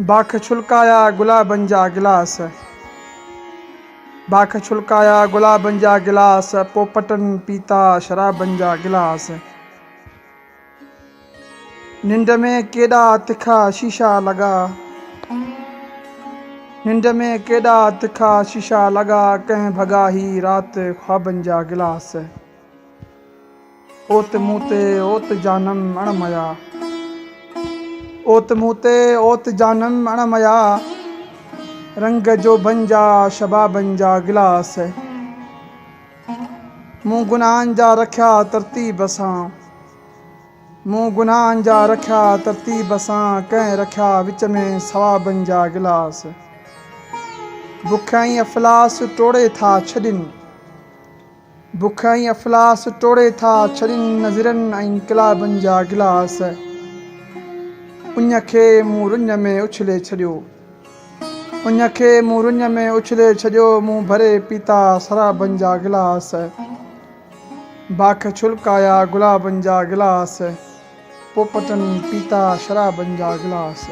बाख छुलकाया गुलाबन जा गिलास, बाख छुलकाया गुलाबन जा गिलास, पोपटन पीता शराबन जा गिलास। निंड में केॾा तिखा शीशा लगा, निंड में केॾा तिखा शीशा लगा, कंहिं भॻा ही राति ख्वाबन जा गिलास। ओत मूते ओत जानम अणमया, ओत मूते ओत जानम अणमया, रंग जो बंजा शबाबन जा गिलास। मूं गुनाहनि जा रखिया तरतीब सां, मूं गुनाहनि जा रखिया तरतीब सां, कंहिं रखिया विच में सवाबन जा गिलास। बुख ऐं अफ़लास टोड़े था छॾनि, बुख ऐं अफ़लास टोड़े था छॾनि, नज़रनि ऐं किलाबनि जा गिलास। उञ खे मूं रुञ में उछले छॾियो, उञ खे मूं रुञ में उछले छॾियो, मूं भरे पीता शराबनि जा गिलास। बाख छुलकाया गुलाबनि जा गिलास, पोपटनि पीता शराबनि जा गिलास।